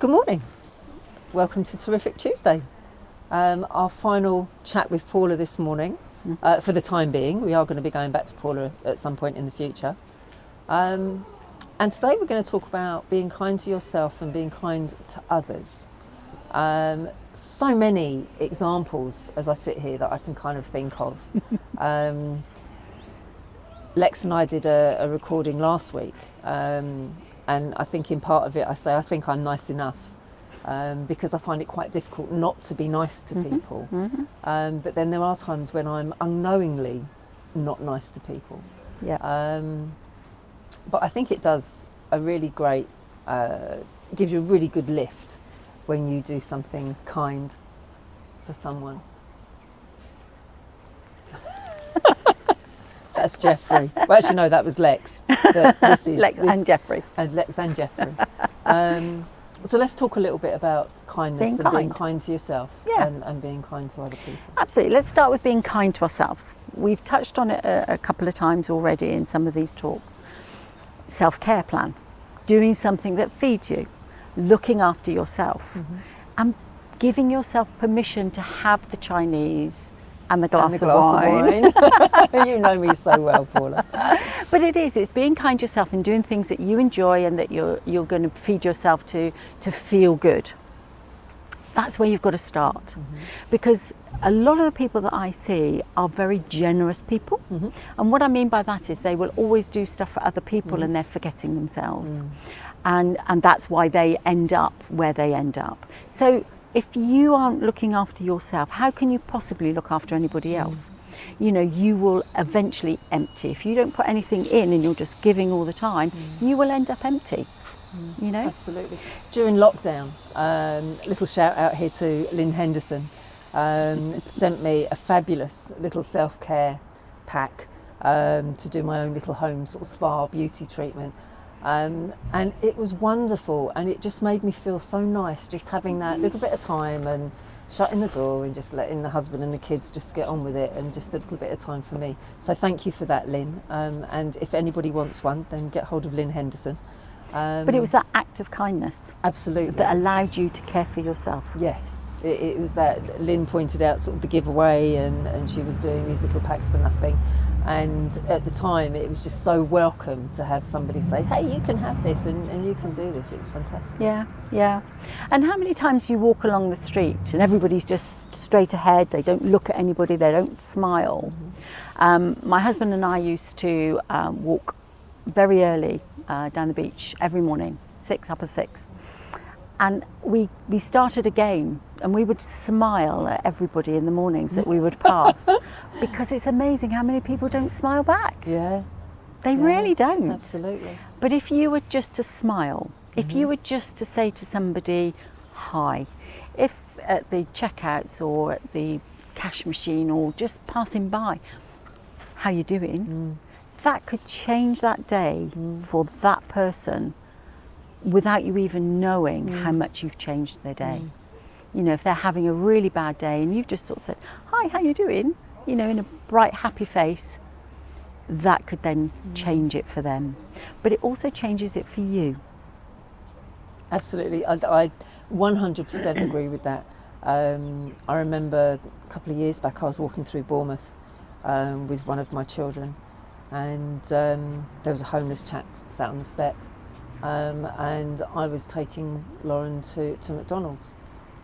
Good morning. Welcome to Terrific Tuesday. Our final chat with Paula this morning, for the time being. We are going to be going back to Paula at some point in the future. And today we're going to talk about being kind to yourself and being kind to others. So many examples as I sit here that I can kind of think of. Lex and I did a recording last week. And I think in part of it I say I think I'm nice enough because I find it quite difficult not to be nice to people. But then there are times when I'm unknowingly not nice to people. Yeah. But I think it does a really great, gives you a really good lift when you do something kind for someone. That's Jeffrey. Well, actually, no, that was Lex. This is and Jeffrey. And Lex and Jeffrey. So let's talk a little bit about kindness and being kind to yourself and being kind to other people. Absolutely. Let's start with being kind to ourselves. We've touched on it a couple of times already in some of these talks. Self-care plan, doing something that feeds you, looking after yourself, and giving yourself permission to have the Chinese and the glass of wine. You know me so well, Paula. But it's being kind to yourself and doing things that you enjoy and that you're going to feed yourself to feel good. That's where you've got to start. Because a lot of the people that I see are very generous people. And what I mean by that is they will always do stuff for other people and they're forgetting themselves. And that's why they end up where they end up. So if you aren't looking after yourself, how can you possibly look after anybody else? You know, you will eventually empty. If you don't put anything in and you're just giving all the time, you will end up empty. You know? Absolutely. During lockdown, little shout out here to Lynn Henderson, sent me a fabulous little self-care pack to do my own little home sort of spa beauty treatment. And it was wonderful, and it just made me feel so nice just having that little bit of time and shutting the door and just letting the husband and the kids just get on with it, and just a little bit of time for me. So thank you for that, Lynn, and if anybody wants one, then get hold of Lynn Henderson. But it was that act of kindness absolutely that allowed you to care for yourself. Yes, it was that. Lynn pointed out sort of the giveaway, and she was doing these little packs for nothing. And at the time, it was just so welcome to have somebody say, hey, you can have this and you can do this. It was fantastic. Yeah. And how many times you walk along the street and everybody's just straight ahead, they don't look at anybody, they don't smile. My husband and I used to walk very early down the beach every morning, 6:30. And we started a game, and we would smile at everybody in the mornings that we would pass, because it's amazing how many people don't smile back. Yeah. They really don't. Absolutely. But if you were just to smile, if you were just to say to somebody, hi, if at the checkouts or at the cash machine or just passing by, how you doing? That could change that day for that person without you even knowing how much you've changed their day. You know, if they're having a really bad day and you've just sort of said, hi, how you doing? You know, in a bright, happy face, that could then change it for them. But it also changes it for you. Absolutely. I 100% agree with that. I remember a couple of years back, I was walking through Bournemouth with one of my children, and there was a homeless chap sat on the step. And I was taking Lauren to McDonald's,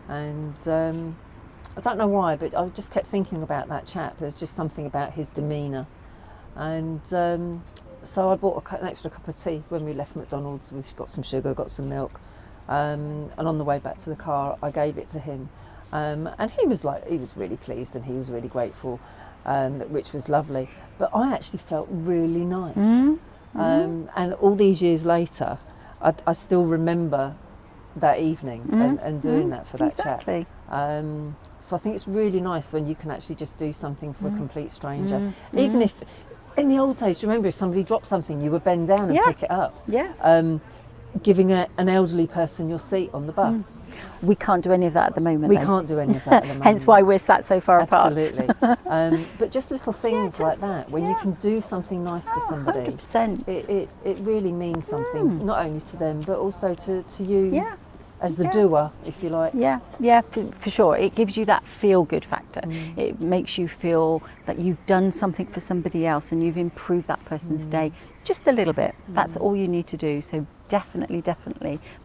and I don't know why, but I just kept thinking about that chap. There's just something about his demeanour, and so I bought an extra cup of tea when we left McDonald's. We got some sugar, got some milk, and on the way back to the car I gave it to him, and he was really pleased and he was really grateful, which was lovely. But I actually felt really nice. And all these years later, I still remember that evening and doing that for that chap. So I think it's really nice when you can actually just do something for a complete stranger. Even if, in the old days, do you remember if somebody dropped something, you would bend down and pick it up? Giving an elderly person your seat on the bus. We can't do any of that at the moment. We can't do any of that at the moment. Hence why we're sat so far apart. Absolutely. But just little things like that, when you can do something nice for somebody, 100%. it really means something, not only to them, but also to you as the Yeah. doer, if you like. Yeah, for sure. It gives you that feel-good factor. It makes you feel that you've done something for somebody else and you've improved that person's day just a little bit. That's all you need to do. So definitely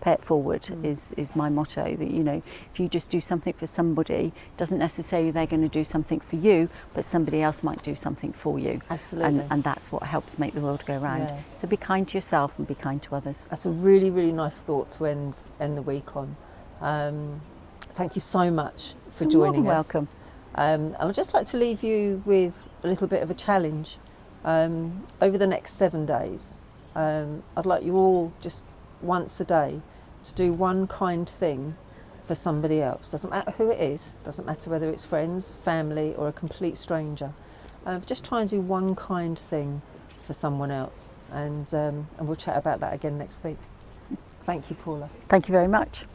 pay it forward is my motto. That, you know, if you just do something for somebody, doesn't necessarily they're going to do something for you, but somebody else might do something for you. Absolutely. And that's what helps make the world go round. Yeah. So be kind to yourself and be kind to others. That's a really, really nice thought to end the week on. Thank you so much for joining You're us. welcome. And I'd just like to leave you with a little bit of a challenge. Over the next 7 days, I'd like you all just once a day to do one kind thing for somebody else. Doesn't matter who it is, doesn't matter whether it's friends, family or a complete stranger. Just try and do one kind thing for someone else, and we'll chat about that again next week. Thank you, Paula. Thank you very much.